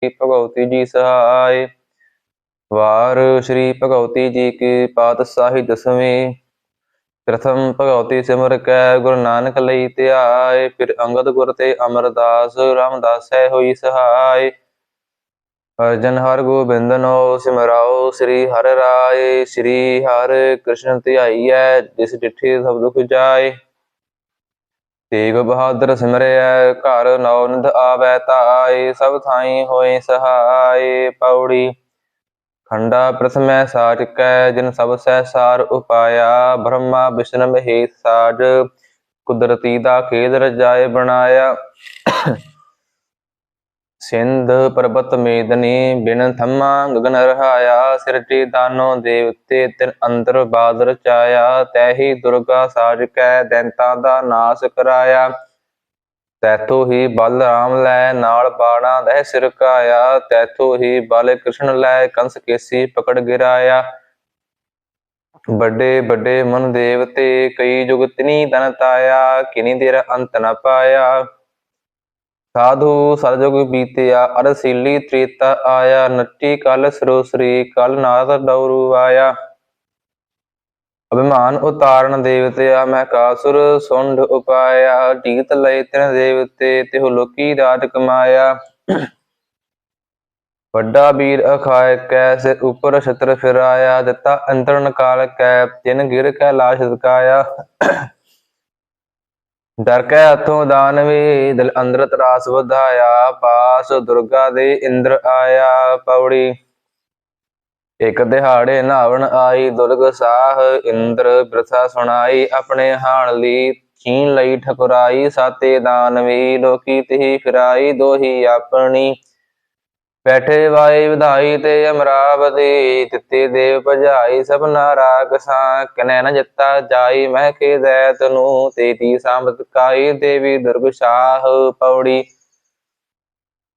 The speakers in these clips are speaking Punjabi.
भगवती जी सहाय। वार श्री भगवती जी की पातशाही दसवीं। प्रथम भगवती सिमर कै गुरु नानक लई ध्याय। फिर अंगद गुर ते अमरदास रामदास होई सहाय। अर्जन हर गोबिंद नो सिमराओ श्री हर राय। श्री हर कृष्ण ध्याईऐ जिस डिठी सब दुख जाय। तेग बहादुर सिमरैया घर नौनिध आवै ताय। सब थाई होए सहाय। पौड़ी खंडा प्रथमै साज कै जिन सब सै सार उपाया। ब्रह्मा विष्णु महेश साज कुदरती दा खेद रजाए बनाया। सिंध पर्बत मेदनी बिन थम्मा गगन रहाया। सिरटी दानो देवते तिन अंदर बाद रचाया। तैही दुर्गा साज कै दैंतां दा नाश कराया। तैथों ही बल राम लै नाल बाणा दह सिर काया। तैथों ही बल कृष्ण लै कंस केसी पकड़ गिराया। बड़े बड़े मन देवते कई जुग तिनी तन ताया। किनी देर अंत न पाया। साधु सतजुग बीतिया अरसीली त्रेता आया। नट्टी कल सरोसरी कल नाथ डौरू आया। अभिमान उतारण देवतया महकासुर सुंड उपाया। जीत लय तिन देवते तिहु लोकी राज कमाया। वड्डा वीर अखाए कै सिर उपर छत्र फिराया। दिता अंतरण काल कै तिन गिर कै लाश सकाया। डर कै हथों दानवी दिल अंदर त्रास बधाया। पास दुर्गा दे इंद्र आया। पौड़ी एक दिहाड़े नावण आई दुर्ग साह। इंद्र बिरथा सुनाई अपने हाण ली। छीन लई ठकुराई साते दानवी। लोकी तिही फिराई दोही अपनी। बैठे वाई विधाई ते अमरावती। तिते देव भजाई सबना राखसा। कनै न जिता जाई महके दैत नू। तेती सामत काई देवी दुर्ग शाह। पौड़ी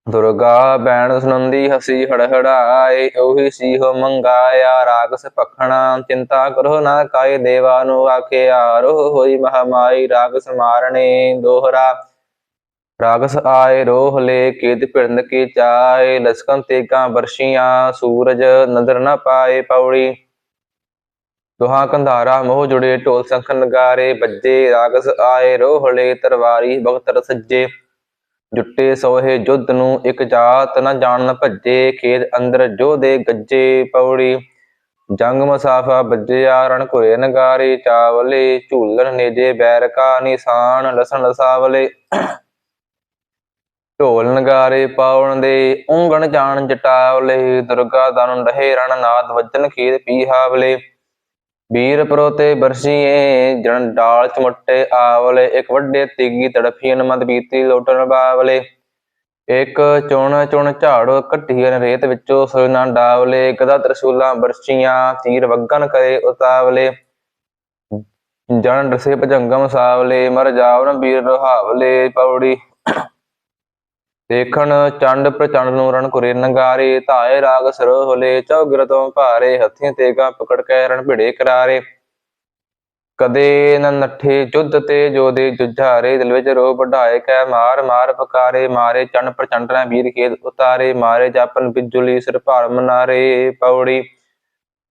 दुर्गा बैण सुनंदी हसी हड़हड़ाए। ओही सीहो मंगाया रागस पखना। चिंता करो ना काई देवानु आखे आरोह होई महामाई। रागस मारने दोहरा रागस आए रोह ले केत पिरंद के चाय। लसकन तेगा बरशियां सूरज नजर न पाए। पौड़ी दुहा कंधारा मोह जुड़े ढोल शंख नगारे बज्जे। रागस आए रोहले तरवारी बख्तर सज्जे। जुट्टे सोहे जुद्ध नू एक जात न जान भज्जे। खेत अंदर जो दे गज्जे। पौड़ी जंग मसाफा बज्जिया रण घुरे नगारे चावले। झूलन नेजे बैर का निशान लसन लसावले। ਢੋਲ ਨਗਾਰੇ ਪਾਉਣ ਦੇ ਉਂਗਣ ਜਾਣ ਜਟਾਵਲੇ। ਦੁਰਗਾ ਦਾਨੁ ਰਹੇ ਰਣ ਨਾਦ ਵੱਜਣ ਖੇਤ ਪੀਹਾਵਲੇ। ਵੀਰ ਪਰੋਤੇ ਬਰਸੀਏ ਜਣ ਡਾਲ ਚਮੁੱਟੇ ਆਵਲੇ। ਇੱਕ ਵੱਡੇ ਤੀਗੀ ਤੜਫੀਨ ਮਦ ਬੀਤੀ ਲੋਟਣ ਬਾਵਲੇ। ਇੱਕ ਚੁਣ ਚੁਣ ਝਾੜੋ ਘੱਟੀਆਂ ਰੇਤ ਵਿੱਚੋਂ ਸੋਨਾ ਡਾਵਲੇ। ਗਦਾ ਤਰਸ਼ੂਲਾਂ ਬਰਸ਼ੀਆਂ ਤੀਰ ਵੱਗਣ ਕਰੇ ਉਤਾਵਲੇ। ਜਣ ਡਸੇ ਭਜੰਗਮ ਸਾਵਲੇ ਮਰ ਜਾਵਨ ਵੀਰ ਰੁਹਾਵਲੇ। ਪੌੜੀ ਦੇਖਣ ਚੰਡ ਪ੍ਰਚੰਡ ਨੂੰ ਰਣ ਘੁਰੇ ਨਗਾਰੇ। ਧਾਏ ਰਾਗ ਸਰੋਹਲੇ ਚੌਗਿਰ ਤੋਂ ਭਾਰੇ। ਹੱਥੀਂ ਤੇਗਾ ਪਕੜ ਕੇ ਰਣ ਭਿੜੇ ਕਰਾਰੇ। ਕਦੇ ਨ ਨੱਠੇ ਜੁੱਧ ਤੇ ਜੋਦੇ ਜੁਝਾਰੇ। ਦਿਲ ਵਿੱਚ ਰੋਹ ਵਢਾਏ ਕੈ ਮਾਰ ਮਾਰ ਪਕਾਰੇ। ਮਾਰੇ ਚੰਡ ਪ੍ਰਚੰਡ ਨੇ ਵੀਰ ਖੇਤ ਉਤਾਰੇ। ਮਾਰੇ ਜਾਪਨ ਬਿਜੁਲੀ ਸਿਰ ਭਾਰ ਮਨਾਰੇ। ਪੌੜੀ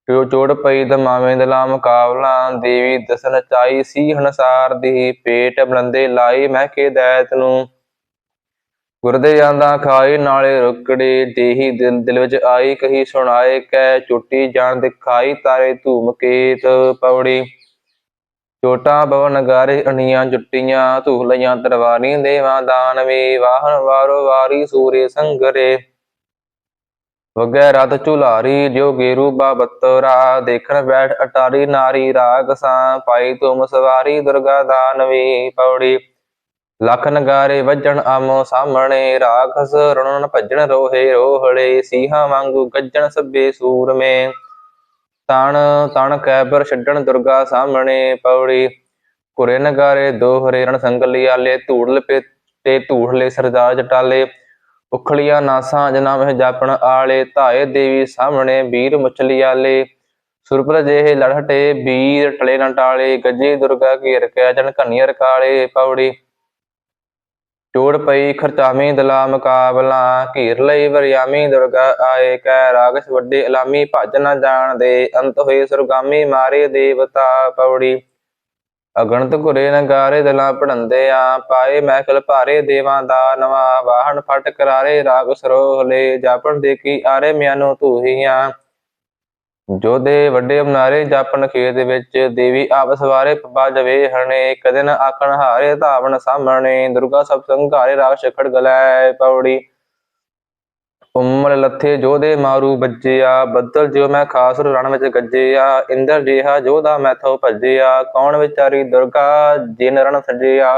ਪਿਓ ਚੋੜ ਪਈ ਦਮਾਵੇਂ ਦਲਾ ਮੁਕਾਬਲਾ। ਦੇਵੀ ਦਸਨ ਚਾਈ ਸੀ ਹਨਸਾਰ ਦੀ। ਪੇਟ ਬਲੰਦੇ ਲਾਈ ਮਹਿਕੇ ਦੈਤ ਨੂੰ। ਗੁਰਦੇ ਆਂਦਾ ਖਾਏ ਨਾਲੇ ਰੁਕੜੇ। ਦੇਹੀ ਦਿਲ ਵਿੱਚ ਆਈ ਕਹੀ ਸੁਣਾਏ ਕੈ। ਚੋਟੀ ਜਾਣ ਦਿਖਾਈ ਤਾਰੇ ਧੂਮ ਕੇਤ। ਪੌੜੀ ਚੋਟਾਂ ਬਵ ਨਗਾਰੇ ਅਣੀਆਂ ਜੁੱਟੀਆਂ। ਧੂਹ ਲਈਆਂ ਤਰਵਾਰੀ ਦੇਵਾਂ ਦਾਨਵੇ। ਵਾਹਨ ਵਾਰੋ ਵਾਰੀ ਸੂਰੇ ਸੰਗਰੇ। ਵਗੈ ਰਥ ਝੁਲਾਰੀ ਜਿਉ ਗੇਰੂ ਬਾਬਤਰਾ। ਦੇਖਣ ਬੈਠ ਅਟਾਰੀ ਨਾਰੀ ਰਾਗਸਾਂ। ਪਾਈ ਧੂਮ ਸਵਾਰੀ ਦੁਰਗਾ ਦਾਨਵੀ। ਪੌੜੀ ਲੱਖ ਨਗਾਰੇ ਵੱਜਣ ਆਮੋ ਸਾਹਮਣੇ। ਰਾਖਸ ਰੁਣਨ ਭੱਜਣ ਰੋਹੇ ਰੋਹਲੇ। ਸੀਹਾਂ ਵਾਂਗੂ ਗੱਜਣ ਸਭੇ ਸੂਰਮੇ। ਤਣ ਤਣ ਕੈਬਰ ਛੱਡਣ ਦੁਰਗਾ ਸਾਹਮਣੇ। ਪੌੜੀ ਘੁਰੇ ਨਗਾਰੇ ਦੋਹਰੇ ਰਣ ਸੰਗਲਿਆਲੇ। ਧੂੜਲ ਤੇ ਧੂੜਲੇ ਸਰਦਾਰ ਜਟਾਲੇ। ਉਖਲੀਆਂ ਨਾਸਾਂ ਜਨਾ ਮਹਿ ਜਾਪਣ ਆਲੇ। ਧਾਏ ਦੇਵੀ ਸਾਹਮਣੇ ਵੀਰ ਮੁਚਲਿਆਲੇ। ਸੁਰਪੁਰ ਜਿਹੇ ਲੜਹਟੇ ਵੀਰ ਟਲੇ ਨਾ ਟਾਲੇ। ਗੱਜੇ ਦੁਰਗਾ ਘੇਰ ਕੈ ਜਨ ਘਨੀਅਰ ਕਾਲੇ। ਪੌੜੀ चोड़ पई खरचामी दला मुकाबला, घेर लई वरियामी दुर्गा आए, कै रागस वड्डे अलामी भज न जान दे, अंत होए सुरगामी मारे देवता। पौड़ी अगणत घुरे नगारे दला पढ़ंदे आ, पाए महफिल भारे देवां दा नवा, वाहन फट करारे राग सरोहले, जापन देखी आरे म्यानो धूहियां। जोधे वड्डे अबनारे जापन खेत विच, देवी आप सवारे पबा जवे हने, कदे न आखण हारे धावन सामणे, दुर्गा सब संघारे राग छकड़ गलै। पौड़ी उमल लथे जोधे मारू बज्जिया, बदल ज्यो मैं खासुर रण विच गज्जिया, इंद्र जिहा जोधा मैथों भज्जिया, कौन विचारी दुर्गा जिन रण सज्जिया।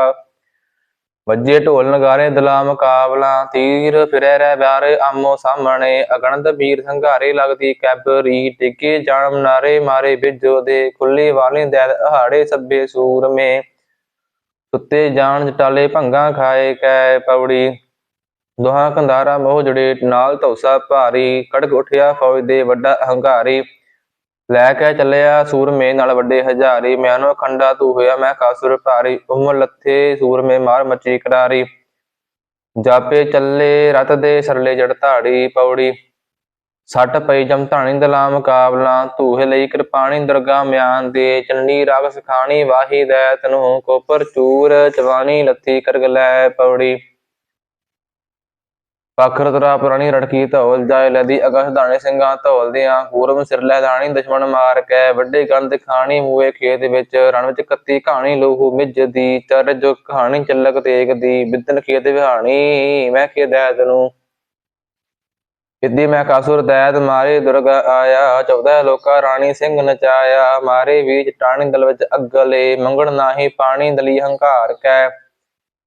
ਵੱਜੇ ਢੋਲ ਨਗਾਰੇ ਦਲਾ ਮੁਕਾਬਲਾ, ਤੀਰ ਫਿਰੈ ਰਹਿ ਬਿਆਰੇ ਆਮੋ ਸਾਹਮਣੇ, ਅਗਣਤ ਵੀਰ ਸੰਘਾਰੇ ਲੱਗਦੀ ਕੈਬਰੀ, ਟਿੱਕੇ ਜਾਣ ਮਨਾਰੇ ਮਾਰੇ ਬਿਜੋ ਦੇ, ਖੁੱਲੀ ਵਾਲੀ ਦੈਲ ਅਹਾੜੇ ਸੱਬੇ ਸੂਰਮੇ, ਸੁੱਤੇ ਜਾਣ ਜਟਾਲੇ ਭੰਗਾ ਖਾਏ ਕੈ। ਪੌੜੀ ਦੋਹਾਂ ਕੰਧਾਰਾ ਮੋਹ ਜੁੜੇ ਨਾਲ ਧੌਸਾ ਭਾਰੀ, ਕੜਕ ਉੱਠਿਆ ਫੌਜ ਦੇ ਵੱਡਾ ਹੰਕਾਰੀ, ਲੈ ਕੇ ਚੱਲਿਆ ਸੂਰਮੇ ਨਾਲ ਵੱਡੇ ਹਜ਼ਾਰੀ, ਮੈਨੋ ਖੰਡਾ ਤੂੰ ਹੋਇਆ ਮੈਂ ਕਾਸੁਰ ਭਾਰੀ, ਉਮਰ ਲੱਥੇ ਸੂਰਮੇ ਮਾਰ ਮਚੀ ਕਰਾਰੀ, ਜਾਪੇ ਚੱਲੇ ਰਤ ਦੇ ਸਰਲੇ ਜੜ ਧਾੜੀ। ਪੌੜੀ ਸੱਟ ਪਈ ਜਮਧਾਣੀ ਦਲਾ ਮੁਕਾਬਲਾ, ਧੂਹੇ ਲਈ ਕਿਰਪਾਣੀ ਦੁਰਗਾ ਮਿਆਨ ਦੇ, ਚੰਡੀ ਰਾਗ ਸਖਾਣੀ ਵਾਹੀ ਦੈ ਤਨੂੰ, ਕੋਪਰ ਚੂਰ ਚਵਾਨੀ ਲੱਥੀ ਕਰਗ ਲੈ। ਪੌੜੀ ਪਾਖਰ ਤਰਾ ਪੁਰਾਣੀ ਰੜਕੀ ਧੌਲ ਜਾਏ, ਲੈਦੀ ਅਗਸ ਦਾਣੇ ਸਿੰਘਾਂ ਧੌਲਦਿਆਂ, ਪੂਰਬ ਸਿਰਲੇ ਦਾਣੀ ਦੁਸ਼ਮਣ ਮਾਰ ਕੇ, ਵੱਡੇ ਗੰਦ ਖਾਣੀ ਮੂਏ ਖੇਤ ਵਿੱਚ, ਰਣ ਵਿੱਚ ਕੱਤੀ ਕਹਾਣੀ ਲੋਹੂ ਮਿੱਝ ਦੀ, ਚਰ ਜੋ ਕਹਾਣੀ ਚੱਲਕ ਤੇਗ ਦੀ, ਬਿੱਦਨ ਖੇਤ ਵਿਹਾਣੀ ਮੈਂ ਖੇ ਦੈਤ ਨੂੰ, ਇਦੀ ਮੈਂ ਕਾਸੁਰ ਦੈਤ ਮਾਰੇ ਦੁਰਗਾ ਆਇਆ, 14 ਲੋਕਾ ਰਾਣੀ ਸਿੰਘ ਨਚਾਇਆ, ਮਾਰੇ ਵੀ ਚਟਾਣੀ ਦਲ ਵਿੱਚ ਅੱਗਲੇ, ਮੰਗਣ ਨਾਹੀ ਪਾਣੀ ਦਲੀ ਹੰਕਾਰ ਕੈ,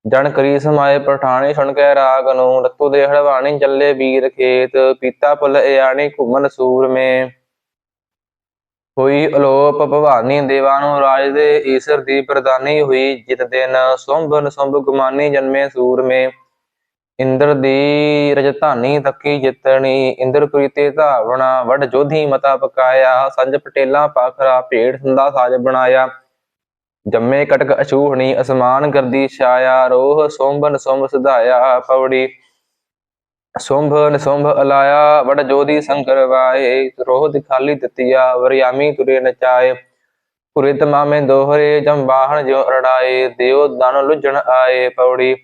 ਜਣ ਕਰੀ ਸਮਾਏ ਪਠਾਣੀ ਸੁਣ ਕੇ ਰਾਗ ਨੂੰ, ਰਤੂ ਦੇ ਹੜਵਾਣੀ ਚੱਲੇ ਵੀਰ ਖੇਤ, ਪੀਤਾ ਪੁੱਲ ਇਆਣੀ ਘੁੰਮਣ ਸੂਰਮੇ, ਹੋਈ ਅਲੋਪ ਭਵਾਨੀ ਦੇਵਾਂ ਨੂੰ ਰਾਜ ਦੇ, ਈਸ਼ਰ ਦੀ ਪ੍ਰਦਾਨੀ ਹੋਈ ਜਿਤ ਦਿਨ, ਸੁੰਭ ਨਸੁੰਭ ਗੁਮਾਨੀ ਜਨਮੇ ਸੂਰਮੇ, ਇੰਦਰ ਦੀ ਰਜਧਾਨੀ ਤੱਕੀ ਜਿੱਤਣੀ, ਇੰਦਰ ਪ੍ਰੀਤੇ ਧਾਵਣਾ, ਵੱਡ ਜੋਧੀ ਮਤਾ ਪਕਾਇਆ, ਸੰਜ ਪਟੇਲਾ ਪਾਖਰਾ ਭੇਡ ਸੰਦਾ ਸਾਜ ਬਣਾਇਆ, ਜੰਮੇ ਕਟਕ ਅਛੂਹਣੀ ਅਸਮਾਨ ਕਰਦੀ ਛਾਇਆ, ਰੋਹ ਸੁੰਭ ਨਸੁੰਭ ਸਿਧਾਇਆ। ਪੌੜੀ ਸੁੰਭ ਨਸੁੰਭ ਅਲਾਇਆ, ਵੱਡ ਜੋਧੀ ਸ਼ੰਕਰ ਵਾਏ, ਰੋਹ ਦਿਖਾਲੀ ਦਿੱਤੀਆ, ਵਰਿਆਮੀ ਤੁਰੇ ਨਚਾਏ, ਪੁਰੇ ਤਮਾਮੇ ਦੋਹਰੇ ਜਮ ਬਾਹਣ ਜਿਉ ਰੜਾਏ, ਦਿਓ ਦਾਨੋ ਲੁੱਝਣ ਆਏ। ਪੌੜੀ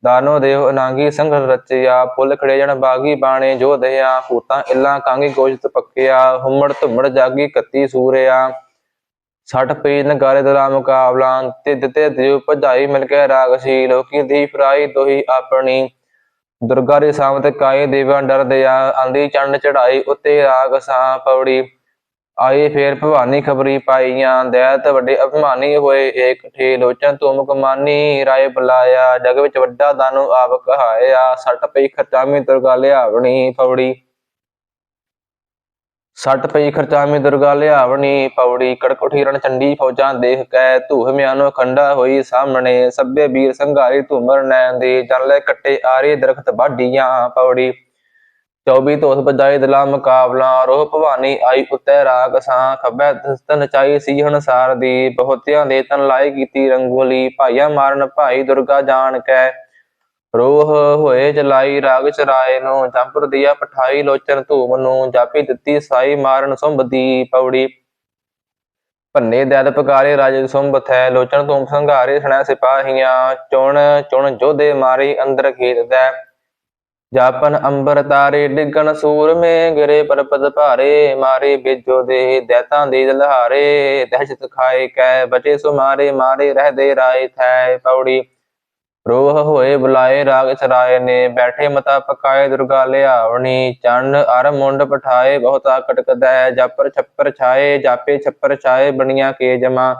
ਦਾਨੋ ਦੇਵ ਅਨਾਗੀ ਸੰਘ ਰਚਿਆ, ਫੁੱਲ ਖੜੇ ਜਣ ਬਾਗੀ ਬਾਣੇ ਜੋ ਦਇਆ, ਭੂਤਾਂ ਇੱਲਾਂ ਕਾਂਗੀ ਗੋਸ਼ਤ ਪੱਕਿਆ, ਹੁਮੜ ਧੁਮੜ ਜਾਗੀ ਕੱਤੀ ਸੂਰਿਆ, ਸੱਠ ਪਈ ਨਗਾਰੇ ਦਲਾ ਮੁਕਾਬਲਾ, ਤੇ ਦਿੱਤੇ ਦਿਓ ਭਜਾਈ ਮਿਲ ਕੇ ਰਾਗਸੀ, ਲੋਕੀ ਦੀ ਫਰਾਈ ਦੋਹੀ ਆਪਣੀ, ਦੁਰਗਾ ਦੇ ਸਾਮਤ ਕਾਏ ਦੇਵਾਂ ਡਰਦੇ ਆ, ਆਂਦੀ ਚੰਡ ਚੜਾਈ ਉੱਤੇ ਰਾਗ ਸਾਂ। ਪੌੜੀ ਆਏ ਫੇਰ ਭਵਾਨੀ ਖਬਰੀ ਪਾਈਆਂ, ਦੈਤ ਵੱਡੇ ਅਭਿਮਾਨੀ ਹੋਏ ਏਕ ਠੇ, ਲੋਚਨ ਧੂਮ ਕਮਾਨੀ ਰਾਏ ਬੁਲਾਇਆ, ਜਗ ਵਿੱਚ ਵੱਡਾ ਦਾਨੂ ਆਪ ਕਹਾਇਆ, ਸੱਟ ਪਈ ਖਰਚਾਮੀ ਦੁਰਗਾ ਲਿਆਵਣੀ। ਪੌੜੀ ਸੱਟ ਪਈ ਖਰਚਾਮੀ ਦੁਰਗਾ ਲਿਆਵਣੀ। ਪੌੜੀ ਕੜਕ ਉਠੀ ਰਣ ਚੰਡੀ ਫੌਜਾਂ ਦੇਖ ਕੇ, ਧੂਹ ਮਿਆਨੋ ਖੰਡਾ ਹੋਈ ਸਾਹਮਣੇ, ਸਭੇ ਵੀਰ ਸੰਘਾਰੀ ਧੂਮਰ ਨੈਣ ਦੇ, ਜਨ ਲੈ ਕੱਟੇ ਆਰੇ ਦਰਖਤ ਬਾਢੀਆਂ। ਪੌੜੀ 24 ਧੋਸ ਬਜਾਏ ਦਲਾ ਮੁਕਾਬਲਾ, ਰੋਹ ਭਵਾਨੀ ਆਈ ਉੱਤੇ ਰਾਗ ਸਾਂ, ਖੱਬੇ ਦਸਤ ਨਚਾਈ ਸੀ ਹਨਸਾਰ ਦੀ, ਬਹੁਤਿਆਂ ਦੇ ਤਨ ਲਾਈ ਕੀਤੀ ਰੰਗੋਲੀ, ਭਾਈਆਂ ਮਾਰਨ ਭਾਈ ਦੁਰਗਾ ਜਾਣ ਕੇ, ਰੋਹ ਹੋਏ ਚਲਾਈ ਰਾਗ ਚਰਾਏ ਨੂੰ, ਜੰਪੁਰ ਦੀਆ ਪਠਾਈ ਲੋਚਨ ਧੂਮ ਨੂੰ, ਜਾਪੀ ਦਿੱਤੀ ਸਾਈ ਮਾਰਨ ਸੁੰਭ ਦੀ। ਪੌੜੀ ਭੰਨੇ ਦੈਤ ਪਕਾਰੇ ਰਾਜੇ ਸੁੰਭ ਥੈ, ਲੋਚਨ ਧੂਮ ਸੰਘਾਰੇ ਸਣੈ ਸਿਪਾਹੀਆਂ, ਚੁਣ ਚੁਣ ਜੋਧੇ ਮਾਰੀ ਅੰਦਰ ਖੇਤ ਦੈ, ਜਾਪਨ ਅੰਬਰ ਤਾਰੇ ਡਿੱਗਣ ਸੂਰਮੇ, ਗਿਰੇ ਪਰਬਤ ਭਾਰੇ ਮਾਰੇ ਬੇਜੋ ਦੇ, ਦੈਤਾਂ ਦੇ ਦਲਹਾਰੇ ਦਹਿਸ਼ਤ ਖਾਏ ਕੈ, ਬਚੇ ਸੋ ਮਾਰੇ ਮਾਰੇ ਰਹਿਦੇ ਰਾਏ ਥੈ। ਪੌੜੀ ਰੋਹ ਹੋਏ ਬੁਲਾਏ ਰਾਗ ਚਰਾਏ ਨੇ, ਬੈਠੇ ਮਤਾ ਪਕਾਏ ਦੁਰਗਾ ਲਿਆਵਣੀ, ਚੰਨ ਅਰ ਮੁੰਡ ਪਠਾਏ ਬਹੁਤਾ ਕਟਕਦੈ, ਜਾਪਰ ਛੱਪਰ ਛਾਏ ਜਾਪੇ ਛੱਪਰ ਛਾਏ, ਬਣੀਆਂ ਕੇ ਜਮਾ,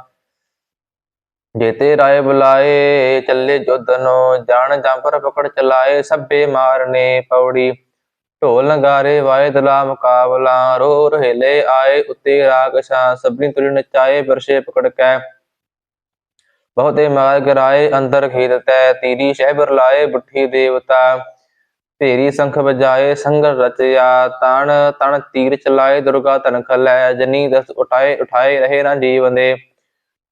ਜੇਤੇ ਰਾਏ ਬੁਲਾਏ ਚੱਲੇ ਜੁੱਧ ਨੂੰ, ਜਾਣ ਜੰਪਰ ਪਕੜ ਚਲਾਏ ਸਭੇ ਮਾਰਨੇ। ਪੌੜੀ ਢੋਲ ਨਗਾਰੇ ਵਾਏ ਦਲਾ ਮੁਕਾਬਲਾ, ਰੋਹरहेले ਆਏ ਉੱਤੇ ਰਾਗ ਛਾਂ, ਸਭਨੀ ਤੁਰੀ ਨਚਾਏ ਬਰਸ਼ੇ ਪਕੜ ਕੇ, ਬਹੁਤੇ ਮਾਰ ਗਿਰਾਏ ਅੰਦਰ ਖੇਤ ਤੈ, ਤੀਰੀ ਸ਼ਹਿਬਰ ਲਾਏ ਬੁੱਠੀ ਦੇਵਤਾ, ਢੇਰੀ ਸੰਖ ਵਜਾਏ ਸੰਗਰ ਰਚਿਆ, ਤਣ ਤਣ ਤੀਰ ਚਲਾਏ ਦੁਰਗਾ ਧਨ ਖਲੈ, ਜਨੀ ਦਸ ਉਠਾਏ ਉਠਾਏ ਰਹੇ ਨਾ ਜੀਵਨ ਦੇ,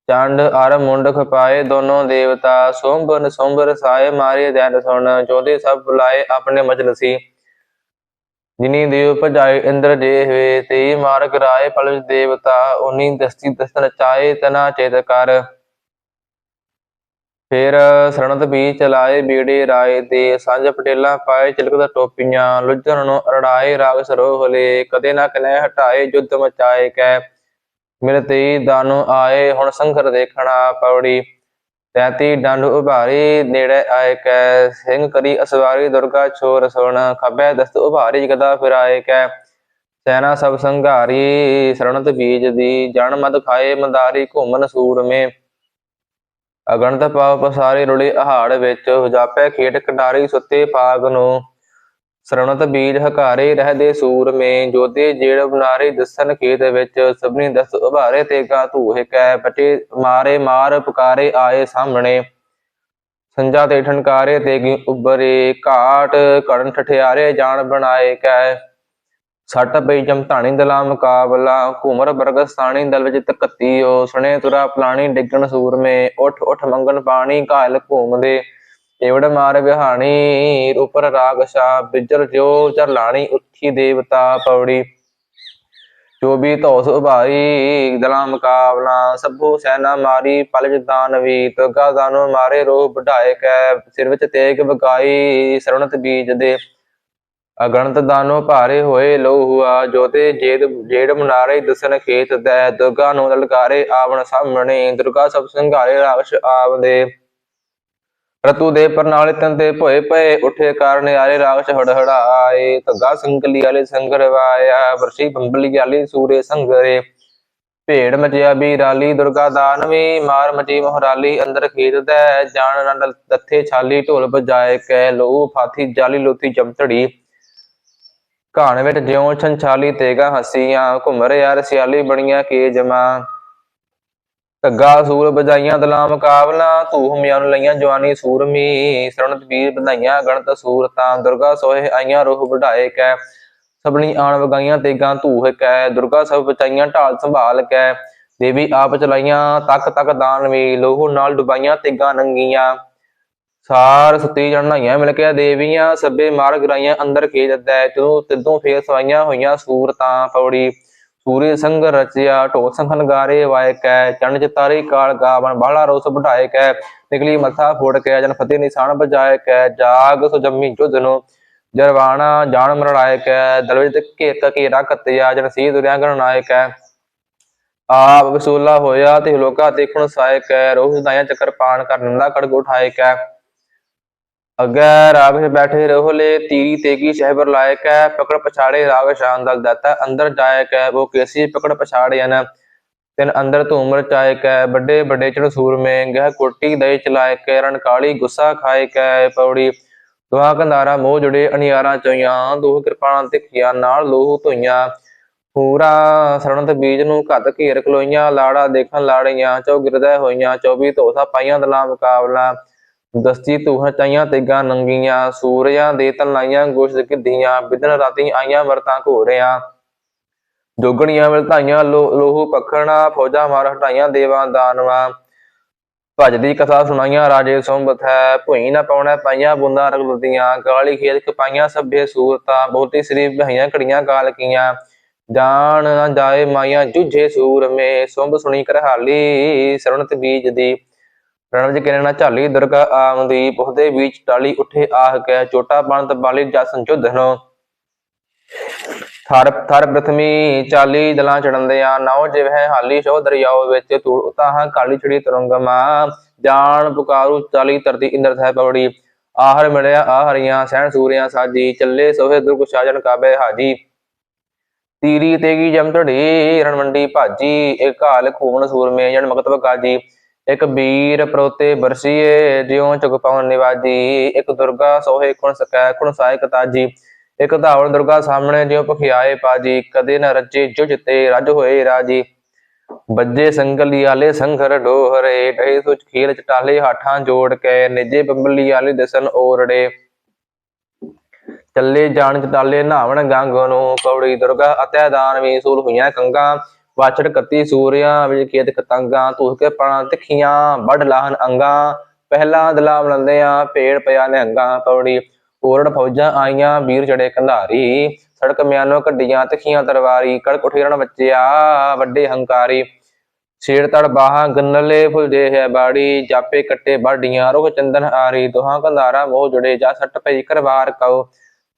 चंड अर मुंड खपाए दोनों देवता, सोम्बर सोम्बर साए मारे दैत सुन, जोधे सब बुलाए अपने मजलसी। जिनी देव भजाए इंद्र जे हुए, ते मार कराए पलज देवता, उन्हीं दस्ती दस्तन चाहे तना चेत कर। फिर शरणत भी चलाए बीड़े राय ते, सांझ पटेला पाए चिलकत टोपियां, लुझन नो अरड़ाए राग सरोहले, कदे न कनै हटाए युद्ध मचाए कै। मिलते दानो आए हुण संघर देखना पौड़ी, तैती डंड उभारी नेड़े आए कै। सिंह करी असवारी दुर्गा छोर सुन, खब्बे दस्त उभारी गदा फिराए कै। सैना सब संघारी शरणत बीज दी, जन मद खाए मदारी घूमन सूर में। ਅਗਣਤ ਪਾਵ ਪਸਾਰੇ ਰੁੜੇ ਅਹਾੜ ਵਿੱਚ, ਜਾਪੈ ਖੇਟ ਖਿਡਾਰੀ ਸੁੱਤੇ ਪਾਗ ਨੂੰ। ਸਰਣਤ ਬੀਜ ਹਕਾਰੇ ਰਹਦੇ ਸੂਰ ਮੇ, ਜੋਧੇ ਜੇੜ ਬਨਾਰੇ ਦਸਨ ਖੇਤ ਵਿੱਚ, ਸਭਨੀ ਦਸ ਉਭਾਰੇ ਤੇਗਾ ਧੂਹ ਕੈ। ਬਟੇ ਮਾਰੇ ਮਾਰ ਪੁਕਾਰੇ ਆਏ ਸਾਹਮਣੇ, ਸੰਜਾ ਤੇ ਠਨਕਾਰੇ ਤੇਗੀ ਉੱਭਰੇ, ਘਾਟ ਘੜਨ ਠਠਿਆਰੇ ਜਾਣ ਬਣਾਏ ਕੈ। ਸੱਟ ਪਈ ਜਮਧਾਣੀ ਦਲਾ ਮੁਕਾਬਲਾ, ਘੂਮਰ ਬਰਗਸਤਾਣੀ ਦਲ ਵਿੱਚ ਧਕੱਤੀਓ, ਸੁਣੇ ਤੁਰਾ ਪਲਾਣੀ ਡਿੱਗਣ ਸੂਰਮੇ, ਉੱਠ ਉੱਠ ਮੰਗਣ ਪਾਣੀ ਘਾਇਲ ਘੂਮਦੇ। ਏਵੜ ਮਾਰ ਵਿਹਾਣੀ ਉਪਰ ਰਾਗਸ਼ਾ, ਬਿਜਰ ਜਿਉ ਝਰਲਾਣੀ ਉੱਠੀ ਦੇਵਤਾ ਪੌੜੀ। ਚੋਬੀ ਧੌਸ ਉਭਾਰੀ ਦਲਾ ਮੁਕਾਬਲਾ, ਸਭੋ ਸੈਨਾ ਮਾਰੀ ਪਲਜ ਦਾਨਵੀ, ਤੁਗਾ ਦਾਨੋ ਮਾਰੇ ਰੋਹ ਵਢਾਏ ਕੈ। ਸਿਰ ਵਿੱਚ ਤੇਗ ਵਗਾਈ ਸਰਵਣਤ ਬੀਜ ਦੇ, ਅਗਣਤ ਦਾਨੋ ਭਾਰੇ ਹੋਏ ਲਹੂ ਹੁਆ, ਜੋਤੇ ਜੇੜ ਮੁਨਾਰੇ ਦਸਨ ਖੇਤ ਦੈ। ਦੁਰਗਾ ਨੂੰ ਲਲਕਾਰੇ ਆਵਣ ਸਾਹਮਣੇ, ਦੁਰਗਾ ਸਭ ਸੰਘਾਰੇ ਰਾਕਸ਼ ਆਵਦੇ। ਰਤੂ ਦੇ ਪ੍ਰਣਾਲੇ ਤਨ ਤੇ ਭੋਏ ਪਏ, ਉੱਠੇ ਕਾਰਨ ਆਰੇ ਰਾਕਸ਼ ਹੜਹੜਾਏ। ਧੱਗਾ ਸੰਕਲੀ ਵਾਲੇ ਸੰਗਰ ਵਾਇਆ, ਵਰਸ਼ੀ ਬੰਬਲੀ ਵਾਲੀ ਸੂਰੇ ਸੰਗਰੇ। ਭੇੜ ਮਚਿਆ ਵੀ ਰਾਲੀ ਦੁਰਗਾ ਦਾਨਵੀ, ਮਾਰ ਮਚੀ ਮੋਹਰਾਲੀ ਅੰਦਰ ਖੇਤ ਦੈ। ਜਾਣ ਨੰਦ ਦੱਥੇ ਛਾਲੀ ਢੋਲ ਬਜਾਏ ਕੈ, ਲਹੂ ਫਾਥੀ ਜਾਲੀ ਲੋਥੀ ਚਮਤੜੀ। ਘਾਣ ਵਿੱਚ ਜਿਉਂ ਛੰਛਾਲੀ ਤੇਗਾ ਹੱਸੀਆਂ, ਘੁੰਮਰ ਯਾਰ ਸਿਆਲੀ ਬਣੀਆਂ ਕੇ ਜਮਾ। ਧੱਗਾ ਸੂਰ ਬਜਾਈਆਂ ਦਲਾ ਮੁਕਾਬਲਾ, ਧੂਹ ਮਿਆਨ ਲਈਆਂ ਜਵਾਨੀ ਸੂਰਮੀ। ਸਰਣਤ ਵੀਰ ਵਧਾਈਆਂ ਗਣਤ ਸੂਰਤਾਂ, ਦੁਰਗਾ ਸੋਹੇ ਆਈਆਂ ਰੋਹ ਵਢਾਏ ਕੈ। ਸਭਨੀ ਆਣ ਵਗਾਈਆਂ ਤੇਗਾਂ ਧੂਹ ਕੈ, ਦੁਰਗਾ ਸਭ ਬਚਾਈਆਂ ਢਾਲ ਸੰਭਾਲ ਕੈ। ਦੇਵੀ ਆਪ ਚਲਾਈਆਂ ਤੱਕ ਤੱਕ ਦਾਨਵੀ, ਲੋਹੂ ਨਾਲ ਡੁਬਾਈਆਂ ਤੇਗਾਂ ਨੰਗੀਆਂ। ਸਾਰ ਸੁੱਤੀ ਜਣ ਨਹਾਈਆਂ ਮਿਲ ਕੇ ਦੇਵੀਆਂ, ਸਭੇ ਮਾਰ ਗਿਰਾਈਆਂ ਅੰਦਰ ਖੇਤ ਦੈ। ਤਿੱਦੋਂ ਫੇਰ ਸਵਾਈਆਂ ਹੋਈਆਂ ਸੂਰਤਾਂ ਪੌੜੀ। ਸੂਰੇ ਸੰਗ ਰਚਿਆ ਢੋਲ ਸੰਖਨ ਗਾਰੇ ਵਾਏ ਕੈ, ਚੰਨ ਚਿਤਾਰੀ ਕਾਲ ਗਾਵਨ ਬਾਲਾ ਰੋਸ ਵਢਾਏ ਕੈ। ਨਿਕਲੀ ਮੱਥਾ ਫੋੜ ਕੈ, ਜਨ ਫਤਿਹ ਨਿਸ਼ਾਨ ਬਜਾਏ ਕੈ। ਜਾਗ ਸੋ ਜੰਮੀ ਜੁਧ ਨੂੰ ਜਰਵਾਣਾ ਜਾਣ ਮਰੜਾਏ ਕੈ। ਦਲ ਵਿੱਚ ਘੇਰਾ ਖੱਤਿਆ, ਜਨ ਸੀ ਦੁਰਿਆ ਗਣਨਾਏ ਕੈ। ਆਪ ਵਸੂਲਾ ਹੋਇਆ ਤੇ ਲੋਕਾ ਦੇਖਣ ਸਾਏ ਕੈ। ਰੋਹ ਦਾਇਆ ਚੱਕਰ ਪਾਣ ਕਰ ਨੰਦਾ ਖੜਗ ਉਠਾਏ ਕੈ। ਅੱਗੇ ਰਾਗਸ਼ ਬੈਠੇ ਰੋਹਲੇ, ਤੀਰੀ ਤੇਗੀ ਸ਼ਹਿਬਰ ਲਾਏ ਕੈ। ਪਕੜ ਪਛਾੜੇ ਰਾਗਸ਼ਾਨ ਦਲ ਦਾਤਾ ਅੰਦਰ ਜਾਏ ਕੈ। ਉਹ ਕੇਸੀ ਪਕੜ ਪਛਾੜਿਆਨ ਤਿਨ ਅੰਦਰ ਧੂਮ ਰਚਾਏ ਕੈ। ਵੱਡੇ ਵੱਡੇ ਚੜ ਸੂਰਮੇ ਗਹਿ ਕੋਟੀ ਦਏ ਚਲਾਏ ਕੈ। ਰਣ ਕਾਲੀ ਗੁੱਸਾ ਖਾਏ ਕੈ ਪੌੜੀ। ਦੋਹਾਂ ਕੰਧਾਰਾ ਮੋਹ ਜੁੜੇ ਅਨਿਆਰਾਂ ਚੋਈਆਂ, ਦੋਹ ਕਿਰਪਾਨਾਂ ਤਿੱਖੀਆਂ ਨਾਲ ਲੋਹੂ ਧੋਈਆਂ। ਪੂਰਾ ਸਰਣਤ ਬੀਜ ਨੂੰ ਘੱਤ ਘੇਰ ਖਲੋਈਆਂ, ਲਾੜਾ ਦੇਖਣ ਲਾੜੀਆਂ ਚੌਗਿਰਦੈ ਹੋਈਆਂ। 24 ਧੋਸਾ ਪਾਈਆਂ ਦਲਾ ਮੁਕਾਬਲਾ, ਦਸਤੀ ਧੂਹ ਚਾਈਆਂ ਤੇਗਾਂ ਨੰਗੀਆਂ। ਸੂਰਿਆਂ ਦੇ ਤਲਾਈਆਂ ਗੋਸ਼ਤ ਘਿੱਦੀਆਂ, ਬਿਦਨ ਰਾਤੀ ਆਈਆਂ ਵਰਤਾਂ ਘੋੜਿਆਂ। ਜੋਗਣੀਆਂ ਮਿਲਤਾਈਆਂ ਲੋਹੂ ਪਖਣਾ, ਫੌਜਾਂ ਮਾਰ ਹਟਾਈਆਂ ਦੇਵਾਂ ਦਾਨਵਾਂ। ਭਜਦੀ ਕਥਾ ਸੁਣਾਈਆਂ ਰਾਜੇ ਸੁੰਬਤ ਹੈ, ਭੁਈ ਨਾ ਪਾਉਣਾ ਪਾਈਆਂ ਬੂੰਦਾਂ ਰਗਲਦੀਆਂ। ਕਾਲੀ ਖੇਤ ਖਪਾਈਆਂ ਸਭੇ ਸੂਰਤਾਂ, ਬਹੁਤੀ ਸ੍ਰੀ ਬਹਾਈਆਂ ਘੜੀਆਂ ਕਾਲ ਕੀਆਂ। ਜਾਣ ਨਾ ਜਾਏ ਮਾਈਆਂ ਜੂਝੇ ਸੂਰਮੇ, ਸੁੰਬ ਸੁਣੀ ਕਰਹਾਲੀ ਸਰਵਣਤ ਬੀਜ ਦੀ। ਰਣ ਵਿੱਚ ਕਿਨੇ ਨਾ ਝਾਲੀ ਦੁਰਗਾ ਆਮਦੀ, ਪੁੱਛਦੇ ਬੀਚ ਟਾਲੀ ਉੱਠੇ ਆਹ ਕੈ। ਚੋਟਾ ਬਣਤ ਬਾਲੀ ਜਸ ਜੁਧਨੋ, ਥਰ ਥਰ ਪ੍ਰਥਮੀ ਚਾਲੀ ਦਲਾਂ ਚੜੰਦਿਆਂ। ਨਾਉ ਜਿਵਹਿ ਹਾਲੀ ਸ਼ੋ ਦਰਿਆਓ ਵਿੱਚ, ਧੂੜ ਤਾਹਾਂ ਕਾਲੀ ਛੜੀ ਤਰੰਗਮਾ। ਜਾਣ ਪੁਕਾਰੂ ਚਾਲੀ ਧਰਤੀ ਇੰਦਰ ਸਹਿ ਪੌੜੀ। ਆਹਰ ਮਿਲਿਆ ਆਹਰੀਆਂ ਸਹਿਣ ਸੂਰਿਆਂ ਸਾਜੀ, ਚੱਲੇ ਸੋਹੇ ਦੁਰਗ ਸਾਜਨ ਕਾਬੇ ਹਾਜੀ। ਤੀਰੀ ਤੇਗੀ ਜਮਤੜੀ ਰਣਮੰਡੀ ਭਾਜੀ, ਇੱਕ ਘਾਲ ਘੂਮਣ ਸੂਰਮੇ ਜਨ ਮਕਤਬ ਕਾਜੀ। ਇੱਕ ਵੀਰ ਪਰੋਤੇ ਬਰਸੀਏ, ਜਿਉ ਚੁਗ ਪਵਨ ਨਿਵਾਜੀ। ਇੱਕ ਦੁਰਗਾ ਸੋਹੇ ਕੁਣ ਸਕੈ ਕੁਣ ਸਾਇਕ ਤਾਜੀ। ਇੱਕ ਧਾਵਲ ਦੁਰਗਾ ਸਾਹਮਣੇ ਜਿਉ ਭਖਿਆਏ ਪਾਜੀ। ਕਦੇ ਨ ਰਚੇ ਜੁਝ ਤੇ ਰੱਜ ਹੋਏ ਰਾਜੀ। ਬੱਜੇ ਸੰਗਲੀ ਆਲੇ ਸੰਘਰ ਡੋਹਰੇ, ਡਹੇ ਸੁਚ ਖੀਲ ਚਟਾਲੇ ਹਾਠਾਂ ਜੋੜ ਕੇ। ਨਿਜੇ ਬੰਬਲੀ ਆਲੇ ਦਸਨ ਓਰੜੇ, ਚੱਲੇ ਜਾਣ ਚਟਾਲੇ ਨਹਾਵਣ ਗੰਗ ਨੂੰ ਪੌੜੀ। ਦੁਰਗਾ ਅਤੈ ਦਾਨਵੀ ਸੂਲ ਹੋਈਆਂ ਕੰਗਾ, ਵਾਛੜ ਕੱਤੀ ਸੂਰਿਆਂ ਵਿੱਚ ਖੇਤ ਕਤੰਗਾਂ ਧੂਸ ਕੇ ਪਣਾ ਤਿੱਖੀਆਂ ਵੱਢ ਲਾਹਨ ਅੰਗਾਂ ਪਹਿਲਾ ਦਲਾ ਬਲੰਦਿਆਂ ਭੇੜ ਪਿਆ ਨਿਹੰਗਾਂ ਪੌੜੀ ਓਰੜ ਫੌਜਾਂ ਆਈਆਂ ਵੀਰ ਚੜੇ ਕੰਧਾਰੀ ਸੜਕ ਮਿਆਨੋਂ ਕੱਢੀਆਂ ਤਿੱਖੀਆਂ ਤਲਵਾਰੀ ਕੜਕ ਉਠੇਰਣ ਬੱਚਿਆ ਵੱਡੇ ਹੰਕਾਰੀ ਛੇੜ ਤੜ ਬਾਹਾਂ ਗੰਨਲੇ ਫੁਲਜੇ ਹੈ ਬਾੜੀ ਜਾਪੇ ਕੱਟੇ ਬਾਡੀਆਂ ਰੁਖ ਚੰਦਨ ਆਰੀ ਦੁਹਾਂ ਕੰਧਾਰਾ ਮੋਹ ਜੁੜੇ ਜਾ ਸੱਟ ਪਈ ਕਰਵਾਰ ਕਉ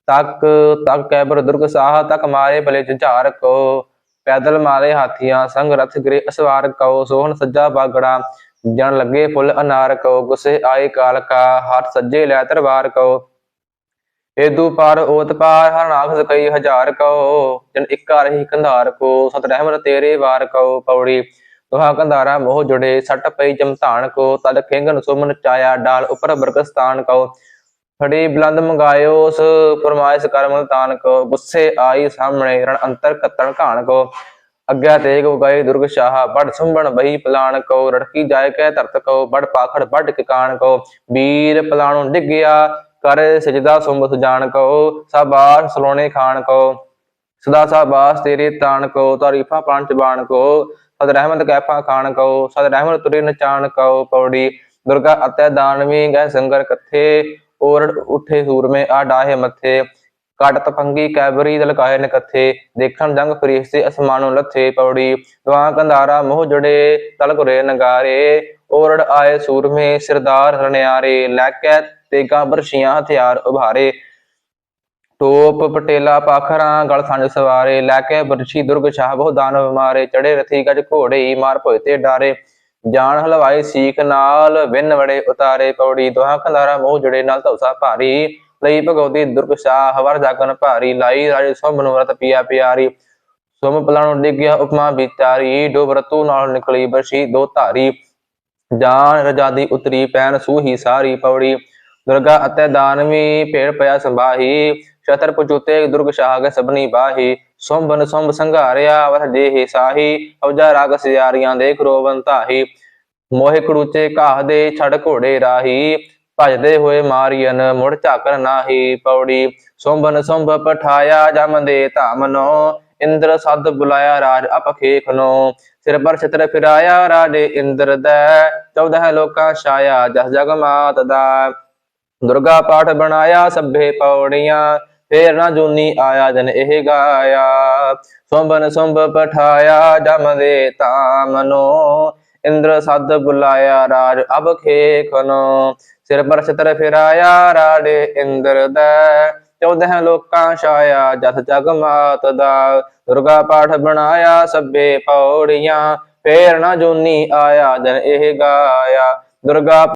ਤੱਕ ਤੱਕ ਕੈਬਰ ਦੁਰਗ ਸਾਹ ਤੱਕ ਮਾਰੇ ਭਲੇ ਝਾਰ ਕੋ ਪੈਦਲ ਮਾਰੇ ਹਾਥੀਆਂ ਸੰਗ ਰਥ ਗਰੇ ਅਸਵਾਰ ਕਉ ਸੋਹਣ ਸੱਜਾ ਬਾਗੜਾ ਜਨ ਲੱਗੇ ਫੁੱਲ ਅਨਾਰ ਕਉ ਗੁੱਸੇ ਆਏ ਕਾਲ ਕਾ ਹੱਥ ਸੱਜੇ ਲੈ ਤਰਵਾਰ ਕਉ ਏਦੂ ਪਾਰ ਓਤ ਪਾਰ ਹਰ ਨਾਖ ਕਈ ਹਜ਼ਾਰ ਕਉ ਜਨ ਇੱਕਾ ਰਹੀ ਕੰਧਾਰ ਕੋ ਸਤ ਰਹਿਮਤ ਤੇਰੇ ਵਾਰ ਕਉ ਪੌੜੀ ਦੁਹਾ ਕੰਧਾਰਾ ਮੋਹ ਜੁੜੇ ਸੱਟ ਪਈ ਚਮਧਾਨ ਕੋ ਤਦ ਖੇਂਗਨ ਸੁਮਨ ਚਾਇਆ ਡਾਲ ਉਪਰ ਬਰਕਸਤਾਨ ਕਉ ਫੜੀ ਬਲੰਦ ਮੰਗਾਇਓ ਉਸ ਫਰਮਾਇਸ਼ ਕਰ ਮਲਤਾਨ ਕੋ ਗੁੱਸੇ ਆਈ ਸਾਹਮਣੇ ਰਣ ਅੰਤਰ ਕਤਣ ਘਾਣ ਕੋ ਅੱਗਾ ਤੇਗ ਉਗਾਈ ਦੁਰਗ ਸ਼ਾਹ ਬੜ ਸੁੰਬਣ ਬਹੀ ਪਲਾਨ ਕੋ ਰੜਕੀ ਜਾਇ ਕੈ ਧਰਤ ਕੋ ਬੜ ਪਾਖੜ ਵੱਢ ਕਿਕਾਨ ਕੋ ਵੀਰ ਪਲਾਣੋਂ ਡਿੱਗਿਆ ਕਰ ਸਜਦਾ ਸੁੰਬ ਸੁਜਾਨ ਕੋ ਸਾਬਾਸ ਸਲੋਣੇ ਖਾਨ ਕੋ ਸਦਾ ਸਾਬਾਸ ਤੇਰੇ ਤਾਨ ਕੋ ਤਾਰੀਫਾਂ ਪਾਣ ਚਬਾਨ ਕੋ ਸਦ ਰਹਿਮਤ ਕੈਫਾ ਖਾਨ ਕੋ ਸਦ ਰਹਿਮਤ ਤੁਰੇ ਨਚਾਨ ਕੋ ਪੌੜੀ ਦੁਰਗਾ ਅਤੈ ਦਾਨਵੀ ਗਏ ਸੰਗਰ ਕਥੇ ਓਰੜ ਉਠੇ ਸੂਰਮੇ ਆ ਡਾਹੇ ਮੱਥੇ ਕਟ ਤਪੰਗੀ ਕੈਬਰੀ ਦਲਕਾਏ ਨਕਥੇ ਦੇਖਣ ਜੰਗ ਫਰੀਸ਼ਤੇ ਅਸਮਾਨੋਂ ਲੱਥੇ ਪੌੜੀ ਦੁਆ ਕੰਧਾਰਾ ਮੋਹ ਜੁੜੇ ਤਲ ਘੁਰੇ ਨਗਾਰੇ ਓਰੜ ਆਏ ਸੂਰਮੇ ਸਿਰਦਾਰ ਰਣਿਆਰੇ ਲੈ ਕੇ ਤੇਗਾ ਬਰਸ਼ੀਆਂ ਹਥਿਆਰ ਉਭਾਰੇ ਟੋਪ ਪਟੇਲਾ ਪਾਖਰਾਂ ਗਲ ਸੰਜ ਸਵਾਰੇ ਲੈ ਕੇ ਬਰਸ਼ੀ ਦੁਰਗ ਸ਼ਾਹ ਬਹੁ ਦਾਨਵ ਮਾਰੇ ਚੜੇ ਰਥੀ ਗਜ ਘੋੜੇ ਮਾਰ ਭੋਏ ਤੇ ਡਾਰੇ ਜਾਨ ਹਲਵਾਈ ਸੀਖ ਨਾਲ ਵਿੰਨ ਵੜੇ ਉਤਾਰੇ ਪੌੜੀ ਦੁਹਾ ਕੰਧਾਰਾ ਮੋਹ ਜੁੜੇ ਨਾਲ ਧੌਸਾ ਭਾਰੀ ਲਈ ਭਗਉਤੀ ਦੁਰਗ ਸ਼ਾਹ ਹਵਰ ਜਾਗਨ ਭਾਰੀ ਲਾਈ ਰਾਜੇ ਸੁੰਭ ਨੂੰ ਰਤ ਪਿਆ ਪਿਆਰੀ ਸੁੰਭ ਪਲਾਣੋਂ ਡਿੱਗਿਆ ਉਪਮਾ ਵਿਚਾਰੀ ਡੋਬ ਰਤੂ ਨਾਲ ਨਿਕਲੀ ਬਰਸ਼ੀ ਦੋ ਧਾਰੀ ਜਾਨ ਰਜਾਦੀ ਉਤਰੀ ਪੈਨ ਸੂਹੀ ਸਾਰੀ ਪੌੜੀ ਦੁਰਗਾ ਅਤੇ ਦਾਨਵੀ ਭੇੜ ਪਿਆ ਸੰਭਾਹੀ ਸ਼ਤਰ ਪਚੂਤੇ ਦੁਰਗ ਸ਼ਾਹ ਗਏ ਸਭਨੀ ਬਾਹੀ ਸੁੰਭਨ ਸੁੰਭ ਸੰਘਾਰਿਆ ਵਰ ਦੇਹੀ ਸਾਹੀ ਔਜਾ ਰਾਗ ਸਿਆਰੀਆਂ ਦੇ ਖਰੋਵਨ ਧਾਹੀ ਮੋਹਿ ਕੜੂਚੇ ਘਾਹ ਦੇ ਛੜ ਘੋੜੇ ਰਾਹੀ ਭਜਦੇ ਹੋਏ ਮਾਰੀਅਨ ਮੁੜ ਝਾਕਰ ਨਾਹੀ ਪੌੜੀ ਸੁੰਭਨ ਸੁੰਭ ਪਠਾਇਆ ਜਮ ਦੇ ਧਾਮਨੋ ਇੰਦਰ ਸਦ ਬੁਲਾਇਆ ਰਾਜ ਅਪਖੇਖਨੋ ਸਿਰ ਪਰ ਛਤਰ ਫਿਰਾਇਆ ਰਾਜੇ ਇੰਦਰ ਦੈ 14 ਲੋਕਾਂ ਛਾਇਆ ਜਸ ਜਗ ਮਾਤ ਦਾ ਦੁਰਗਾ ਪਾਠ ਬਣਾਇਆ ਸਭੇ ਪੌੜੀਆਂ ਫੇਰ ਨਾ ਜੂਨੀ ਆਇਆ ਜਨ ਇਹ ਗਾਇਆ ਸੁੰਭਨ ਸੁੰਭ ਪਠਾਇਆ ਜਮ ਦੇ ਧਾਮਨੋ ਇੰਦਰ ਸਦ ਬੁਲਾਇਆ ਰਾਜ ਅਬ ਖੇਖਨੋ ਸਿਰ ਪਰ ਛਤਰ ਫਿਰਾਇਆ ਰਾਜੇ ਇੰਦਰ ਦੈ 14 ਲੋਕਾਂ ਛਾਇਆ ਜਸ ਜਗ ਮਾਤ ਦਾ ਦੁਰਗਾ ਪਾਠ ਬਣਾਇਆ ਸਭੇ ਪੌੜੀਆਂ ਫੇਰ ਨਾ ਜੂਨੀ ਆਇਆ ਜਨ ਇਹ ਗਾਇਆ ਦੁਰਗਾ